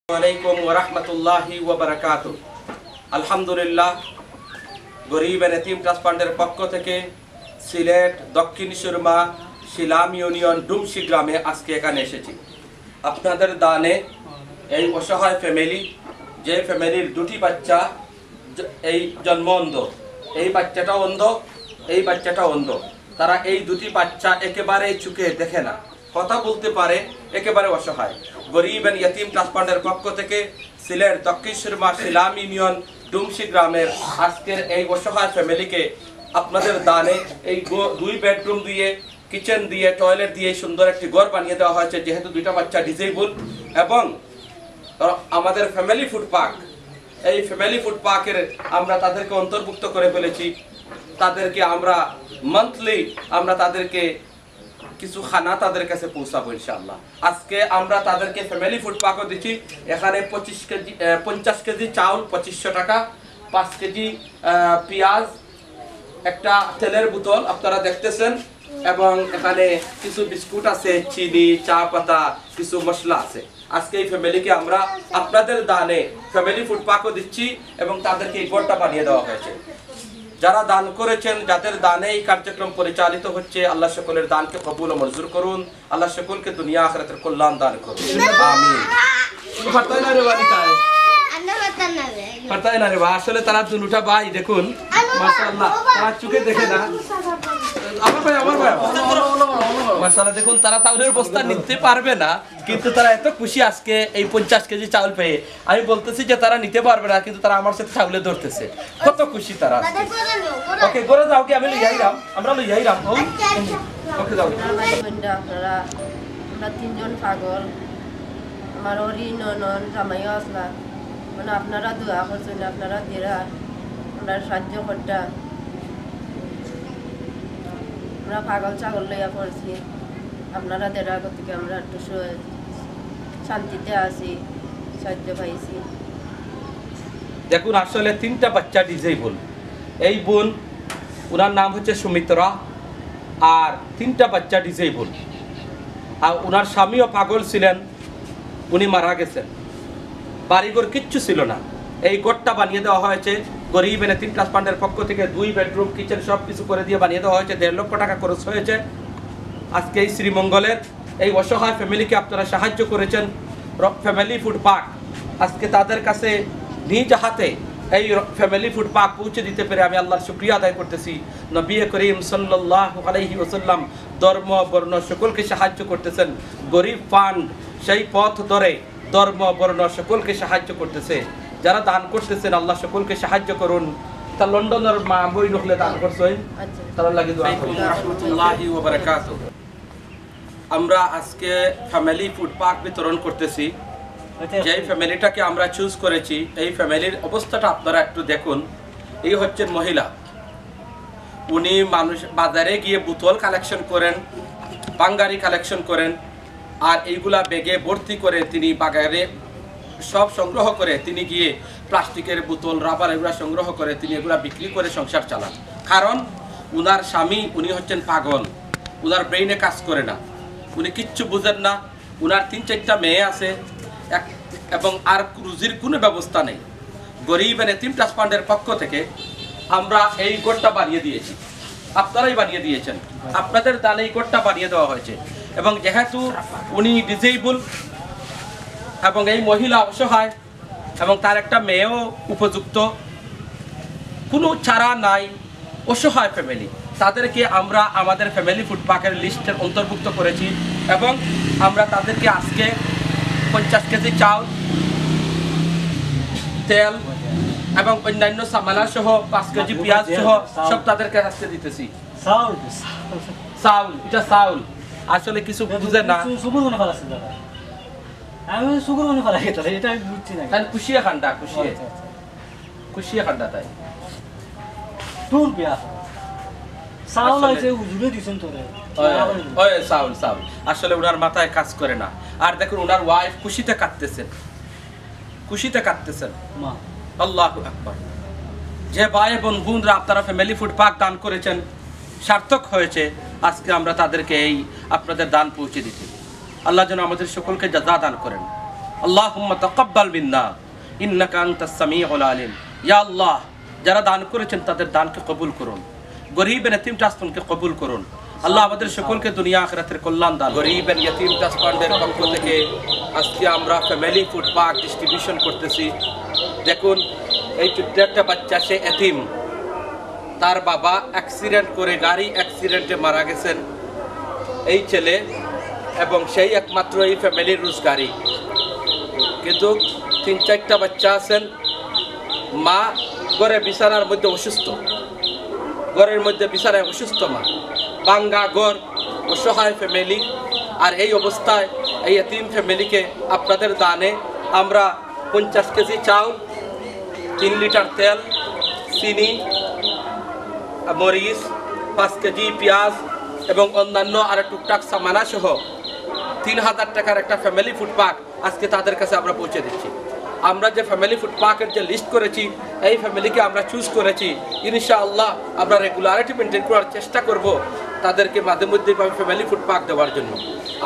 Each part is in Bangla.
আলাইকুম ওয়া রাহমাতুল্লাহি ওয়া বারাকাতুহু। আলহামদুলিল্লাহ, গরিব এতিম ট্রাস্ট ফান্ডের পক্ষ থেকে সিলেট দক্ষিণ সুরমা শিলাম ইউনিয়ন ডুমশি গ্রামে আজকে এখানে এসেছি। আপনাদের দানে এই অসহায় ফ্যামিলি, যে ফ্যামিলির দুটি বাচ্চা এই জন্ম অন্ধ, এই বাচ্চাটা অন্ধ, এই বাচ্চাটা অন্ধ, তারা এই দুটি বাচ্চা একেবারেই চোখে দেখে না, কথা বলতে পারে, একেবারে অসহায়। গরিব এতিম ট্রাস্ট ফান্ডের পক্ষ থেকে সিলেট দক্ষিণ সুরমা শিলাম ইউনিয়ন ডুমশি গ্রামের আজকের এই অসহায় ফ্যামিলিকে আপনাদের দানে এই 2 বেডরুম দিয়ে, কিচেন দিয়ে, টয়লেট দিয়ে সুন্দর একটি ঘর বানিয়ে দেওয়া হয়েছে, যেহেতু দুইটা বাচ্চা ডিসেবল। এবং আমাদের ফ্যামিলি ফুড পার্ক, এই ফ্যামিলি ফুড পার্কের আমরা তাদেরকে অন্তর্ভুক্ত করে ফেলেছি। তাদেরকে আমরা মান্থলি তাদেরকে কিছু খানা তাদের কাছে পৌঁছাবো ইনশাআল্লাহ। আজকে আমরা তাদেরকে ফ্যামিলি ফুড পার্কও দিচ্ছি। এখানে 50 কেজি চাউল 2500 টাকা, 5 কেজি পেঁয়াজ, একটা তেলের বোতল আপনারা দেখতেছেন, এবং এখানে কিছু বিস্কুট আছে, চিনি, চা পাতা, কিছু মশলা আছে। আজকে এই ফ্যামিলিকে আমরা আপনাদের দানে ফ্যামিলি ফুড পার্কও দিচ্ছি এবং তাদেরকে এই ঘরটা বানিয়ে দেওয়া হয়েছে। যারা দান করেছেন, যাদের দানে এই কার্যক্রম পরিচালিত হচ্ছে, আল্লাহ সকলের দানকে কবুল ও মঞ্জুর করুন। আল্লাহ সকলকে দুনিয়া আখিরাতের কল্যাণ দান করুন, আমিন। আসলে তারা দুটা ভাই দেখুন, মাশাআল্লাহ, তারা চোখে দেখে না। আমার ভাই মাশাআল্লাহ, দেখুন তারা চাউলের বস্তা নিতে পারবে না, কিন্তু তারা এত খুশি আজকে এই 50 কেজি চাউল পেয়ে। আমি বলতেছি যে তারা নিতে পারবে না, কিন্তু তারা আমার সাথে চাউলে ধরতেছে, কত খুশি তারা। ওকে, ঘরে যাও কি? আমি লইয়াইরাম, আমরা লইয়াইরাম। ওকে যাও। আপনারা, আমরা 3 জন পাগল, আমার ওরি ননন জামাইও আসলা, মানে আপনারা দোয়া করছেন, আপনারা দেরা আমরা সাহায্য করটা, আমরা পাগল ছাগল লইয়া পড়ছি, আপনারা দেরা গতিকে আমরা একটু শান্তিতে আছি, সাহায্য পাইছি। দেখুন, আসলে 3টা বাচ্চা ডিসেবল। এই বোন, ওনার নাম হচ্ছে সুমিত্রা, আর 3টা বাচ্চা ডিসেবল। আর ওনার স্বামীও পাগল ছিলেন, উনি মারা গেছেন। বাড়িঘর কিচ্ছু ছিল না। এই ঘরটা বানিয়ে দেওয়া হয়েছে গরিব এতিম ট্রাস্ট ফান্ডের পক্ষ থেকে। 2 বেডরুম, কিচেন সব কিছু করে দিয়ে বানিয়ে দেওয়া হয়েছে। 1.5 লক্ষ টাকা খরচ হয়েছে। আজকে এই শ্রীমঙ্গলের এই অসহায় ফ্যামিলিকে আপনারা সাহায্য করেছেন। ফ্যামিলি ফুড পার্ক, আজকে তাদের কাছে নিজ হাতে এই ফ্যামিলি ফুড পার্ক পৌঁছে দিতে পেরে আমি আল্লাহর শুকরিয়া আদায় করতেছি। নবী করিম সাল্লাল্লাহু আলাইহি ওয়াসাল্লাম ধর্ম বর্ণ সকলকে সাহায্য করতেছেন। গরিব ফান্ড সেই পথ ধরে ধর্ম বর্ণ সকলকে সাহায্য করতেছে। যারা দান করতেছেন, আল্লাহ সকলকে সাহায্য করুন। তা লন্ডনের মা বই নখলে দান করছেন, তারা লাগি দোয়া করুন। রাহমাতুল্লাহি ওয়া বারাকাতুহু। আমরা আজকে ফ্যামিলি ফুড পার্ক বিতরণ করতেছি। যে ফ্যামিলিটাকে আমরা চুজ করেছি, এই ফ্যামিলির অবস্থাটা আপনারা একটু দেখুন। এই হচ্ছেন মহিলা, উনি মানুষ বাজারে গিয়ে বোতল কালেকশন করেন, বাঙ্গারি কালেকশন করেন, আর এইগুলা ব্যাগে ভর্তি করে তিনি বাজারে সব সংগ্রহ করে তিনি গিয়ে প্লাস্টিকের বোতল, রাবার এগুলা সংগ্রহ করে তিনি এগুলা বিক্রি করে সংসার চালান। কারণ উনার স্বামী, উনি হচ্ছেন পাগল, উনার ব্রেইনে কাজ করে না, উনি কিচ্ছু বুঝেন না। উনার 3-4টা মেয়ে আছে, এবং আর রুজির কোনো ব্যবস্থা নেই। গরিব এতিম ট্রাস্ট ফান্ডের পক্ষ থেকে আমরা এই ঘরটা বানিয়ে দিয়েছি, আপনারাই বানিয়ে দিয়েছেন। আপনাদের দানে এই ঘরটা বানিয়ে দেওয়া হয়েছে। এবং যেহেতু উনি ডিসেবল এবং এই মহিলা অসহায় এবং তার একটা মেয়েও উপযুক্ত, কোনো চারা নাই, অসহায় ফ্যামিলি, তাদেরকে আমরা আমাদের ফ্যামিলি ফুড পার্কের লিস্টের অন্তর্ভুক্ত করেছি। এবং আমরা তাদেরকে আজকে 50 কেজি চাউল, তেল এবং অন্যান্য সামানা সহ 5 কেজি পেঁয়াজ সহ সব তাদেরকে আজকে দিতেছি। চাউল, এটা চাউল আসলে কিছু বুঝে না, খুশিয়ে খান্ডা, খুশিয়ে খান্ডা, তাই আসলে ওনার মাথায় কাজ করে না। আর দেখুন, ওনার ওয়াইফ খুশিতে কাঁদতেছেন, খুশিতে কাঁদতেছেন। আল্লাহু আকবার। যে ভাই এবং বোনরা আপনারা ফ্যামিলি ফুড পার্ক দান করেছেন, সার্থক হয়েছে। আজকে আমরা তাদেরকে এই আপনাদের দান পৌঁছে দিতে, আল্লাহ যেন আমাদের সকলকে জাযা দান করেন। আল্লাহুম্মা তাকাব্বাল মিন্না ইন্নাকা আনতাস সামিউল আলিম। ইয়া আল্লাহ, যারা দান করেছেন তাদের দানকে কবুল করুন, গরীব এতিম ট্রাস্টকে কবুল করুন। আল্লাহ আমাদের সকলকে দুনিয়া আখিরাতের কল্যাণ দান। গরীব এতিম ট্রাস্ট ফান্ডের পক্ষ থেকে আজকে আমরা ফ্যামিলি ফুড পাক ডিস্ট্রিবিউশন করতেছি। দেখুন, এই ছোট্ট একটা বাচ্চা, সে এতিম, তার বাবা অ্যাক্সিডেন্ট করে, গাড়ি অ্যাক্সিডেন্টে মারা গেছেন এই ছেলে, এবং সেই একমাত্র এই ফ্যামিলির রোজগারি। কিন্তু 3-4টা বাচ্চা আছেন, মা ঘরে বিছানার মধ্যে অসুস্থ, ঘরের মধ্যে বিছানায় অসুস্থ মা, বাঙ্গা ঘর, অসহায় ফ্যামিলি। আর এই অবস্থায় এই এতিম ফ্যামিলিকে আপনাদের দানে আমরা 50 কেজি চাউল, 3 লিটার তেল, চিনি, মরিচ, 5 কেজি পেঁয়াজ এবং অন্যান্য আর টুকটাক সামানা সহ 3000 টাকার একটা ফ্যামিলি ফুড পাক আজকে তাদের কাছে আমরা পৌঁছে দিচ্ছি। আমরা যে ফ্যামিলি ফুড পাকের যে লিস্ট করেছি, এই ফ্যামিলিকে আমরা চুজ করেছি। ইনশাআল্লাহ আমরা রেগুলারিটি মেনটেন করার চেষ্টা করব তাদেরকে মাঝে মধ্যে ফ্যামিলি ফুড পাক দেওয়ার জন্য।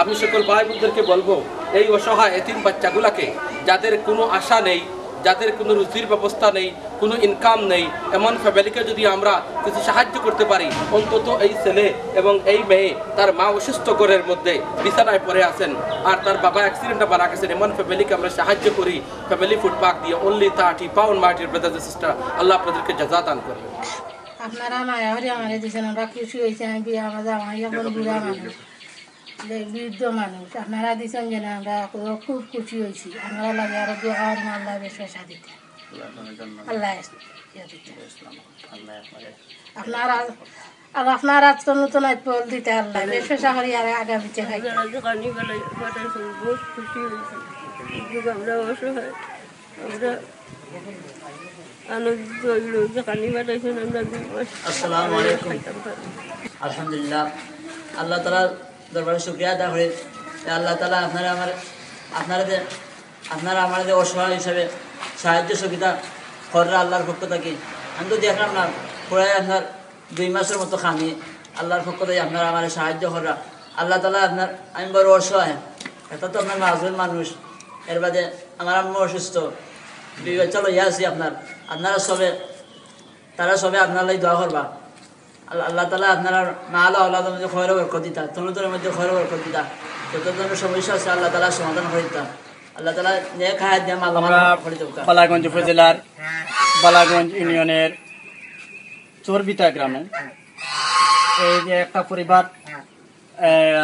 আমি সকল ভাই বোনদেরকে বলবো, এই অসহায় এতিম বাচ্চাগুলোকে, যাদের কোনো আশা নেই, যাদের কোনো রুজির ব্যবস্থা নেই, কোনো ইনকাম নেই, এমন ফ্যামিলিকে যদি আমরা কিছু সাহায্য করতে পারি, অন্তত এই ছেলে এবং এই মেয়ে, তার মা অসুস্থ ঘরের মধ্যে বিছানায় পড়ে আছেন আর তার বাবা অ্যাক্সিডেন্টে মারা গেছেন, এমন ফ্যামিলিকে আমরা সাহায্য করি ফ্যামিলি ফুড পাক দিয়ে। Only 30 pound, my dear brothers and sister. আল্লাহ আপনাদেরকে জাযা দান করবেন। আপনারা মায়া হরে আমারে দিয়েছেন, আমরা খুশি হয়েছি। আমি বিয়া আমার জামাই এখন বুড়া মানুষ, বৃদ্ধ মানুষ, আপনারা দিয়েছেন যেন আমরা খুব খুশি হয়েছি। আপনারা লাগে আরো দোয়া করেন, আল্লাহ বেশ পেশা দিতে, আল্লাহ আপনারা আর আপনার আজকে নতুন ফল দিতে, আল্লাহ বেশ পেশা করি আর আগামীতে খাইতে। বহুত খুশি হয়েছি। আমরা অসহায়, আমরা আনন্দিত হইল যে কানি বানাইছেন। আমরা আসসালামু আলাইকুম। আলহামদুলিল্লাহ, আল্লাহ তাআলা দরবারে শুকরিয়া আদা করি। আল্লাহ তাআলা আপনারা আমাদের অসহায় হিসাবে সাহায্য সুবিধা করা আল্লাহর পক্ষ থেকে। আমি তো দেখলাম না, প্রায় আপনার 2 মাসের মতো খানি আল্লাহর পক্ষ থেকে আপনারা আমার সাহায্য করা। আল্লাহ তাআলা আমি বড় অসহায়, এটা তো আপনার মাজলুম মানুষ। এর বাদে আমার আম্মু অসুস্থ, 2 বাচ্চা লইয়া আছি। তারা সবে আপনার লাই দোয়া করবা। আল্লাহ তাআলা আপনারা মাল আওলাদের মধ্যে খয়র বরকত দিতা, তনুদের মধ্যে খয়র বরকত দিতা, যত ধরনের সমস্যা আছে আল্লাহ তাআলা সমাধান করে দিতা। আল্লাহ তাআলা নেক হায়াত দিয়ে আল্লাহ করে দেব। বালাগঞ্জ উপজেলার বালাগঞ্জ ইউনিয়নের চরবিতা গ্রামে এই যে একটা পরিবার,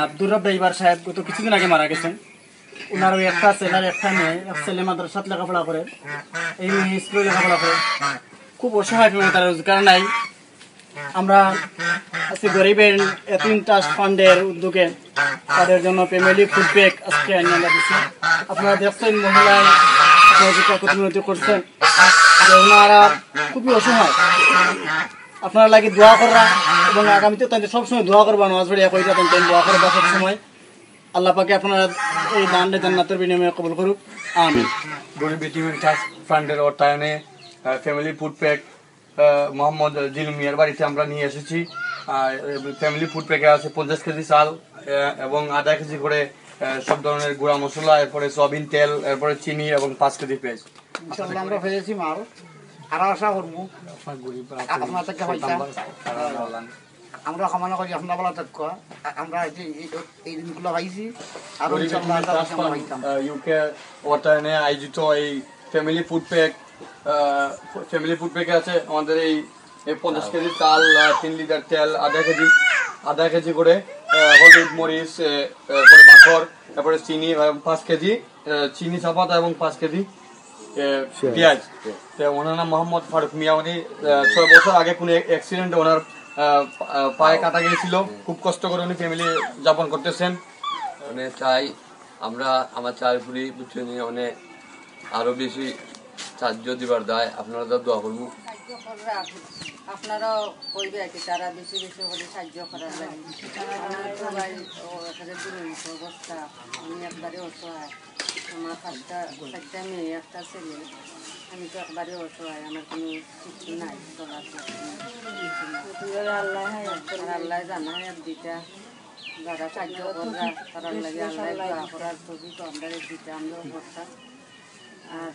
আব্দুর রব ড্রাইভার সাহেব গত কিছুদিন আগে মারা গেছেন। ওনারও একটা ছেলের একটা মেয়ে, এক ছেলে মাদ্রাসাত লেখাপড়া করে, এই মেয়ে স্কুলে লেখাপড়া করে। খুব অসহায়, তার রোজগার নাই। আমরা আজকে গরিবের এতিম ট্রাস্ট ফান্ডের উদ্যোগে তাদের জন্য ফ্যামিলি ফুড ব্যাগ আজকে আমরা দিচ্ছি। আপনারা দেখছেন মহিলায় সহযোগিতা প্রতিনিধি করছেন, ওনারা খুবই অসহায়। আপনারা লাগে দোয়া করা এবং আগামীতে তাদের সবসময় দোয়া করবা, নামাজ পড়ে একই দোয়া করবা সবসময়। আল্লাহ পাকে আপনারা এই দানটা জান্নাতের বিনিময়ে কবুল করুক, আমিন। গরিব এতিম ট্রাস্ট ফান্ডের অর্থায়নে ফ্যামিলি ফুড প্যাক মোহাম্মদ জিলু মিয়ার বাড়িতে আমরা নিয়ে এসেছি। ফ্যামিলি ফুড প্যাকে আছে 50 কেজি চাল এবং আধা কেজি করে সব ধরনের গুঁড়া মশলা, এরপরে সয়াবিন তেল, এরপরে চিনি এবং 5 কেজি পেঁয়াজ। আমরা ফেলেছি মাল আর আশা করবো আপনার থেকে আমরা সমানে করি আপনার বলা তৎকা আমরা এই দিনগুলো পাইছি আর ইউকে অর্থায়নে আয়োজিত এই ফ্যামিলি ফুড প্যাকে আছে আমাদের এই 50 কেজি চাল, 3 লিটার তেল, আধা কেজি করে হলুদ, মরিচ, এরপরে বাখর, তারপরে চিনি 5 কেজি চিনি চাপাতা এবং 5 কেজি পেঁয়াজ। ওনার নাম মোহাম্মদ ফারুক মিয়া। উনি 6 বছর আগে কোনো অ্যাক্সিডেন্টে ওনার পায়ে কাটা গিয়েছিল। খুব কষ্ট করে উনি ফ্যামিলি যাপন করতেছেন। মানে চাই আমরা আমার চারপুরি বুঝছেন অনেক আরো বেশি সাহায্য দিবার দায় আপনারা তো দোয়া করবো। আপনারাও কইবে আর কি, তারা বেশি বেশি করে সাহায্য করার লাগে। সবাই অবস্থা, আমি একবারে অসহায়। আমার 5টা মেয়ে, একটা ছেলে, আমি তো একবারে অসহায়। আমার কোনো কিছু নাই, আল্লাহ জানা হায়াত দিতা যারা সাহায্য করা তারার লাগে আল্লাহ দোয়া করার তৌফিক আমরা দিতে আমরাও করতাম আর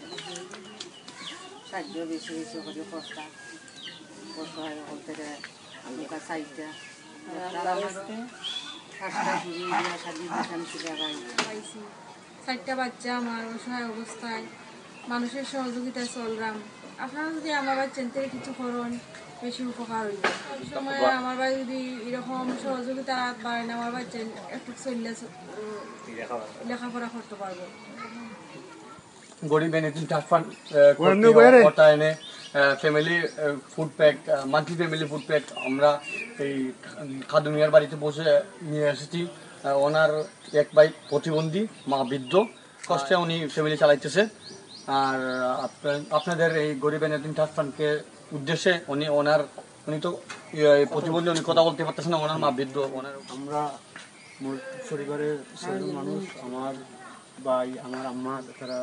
সাহায্য বেশি বেশি করে করতাম অসহায় বলতে নৌকা সাইডটা ফার্স্টটা ঘুরি বিয়া শাদি দিতাম ছিলা ভাই পাইছি 4টা বাচ্চা আমার অসহায় অবস্থায় মানুষের সহযোগিতায় চললাম আপনারা যদি আমার ভাই চিন্তা কিছু করুন বেশি উপকার হইব এই সময় আমার ভাই যদি এরকম সহযোগিতা পারেন আমার ভাই একটু চললে লেখাপড়া করতে পারবো গরিব এনে তিন টাফান কথা এনে family food pack multi family food pack আমরা এই খাদুমিয়ার বাড়িতে বসে নিয়ে এসেছি ওনার এক ভাই প্রতিবন্ধী মা বৃদ্ধ কষ্টে উনি ফ্যামিলি চালাইতেছে আর আপনাদের এই গরিব এনে তিন টাফানকে উদ্দেশ্যে উনি তো প্রতিবন্ধী উনি কথা বলতে পারতেছেন না ওনার মা বৃদ্ধ ওনার আমরা মোর পরিবারের 6 মানুষ আমার ভাই আমার আম্মা তারা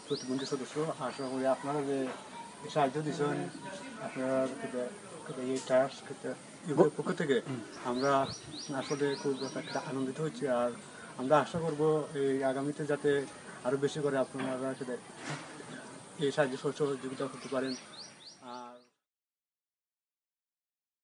প্রতিবন্ধী সদস্য আশা করি আপনারা যে সাহায্য দিচ্ছেন আপনার এই টায়ার্স পক্ষ থেকে আমরা আসলে খুব একটা আনন্দিত হচ্ছি আর আমরা আশা করব এই আগামীতে যাতে আরও বেশি করে আপনারা এই সাহায্য সহযোগিতা করতে পারেন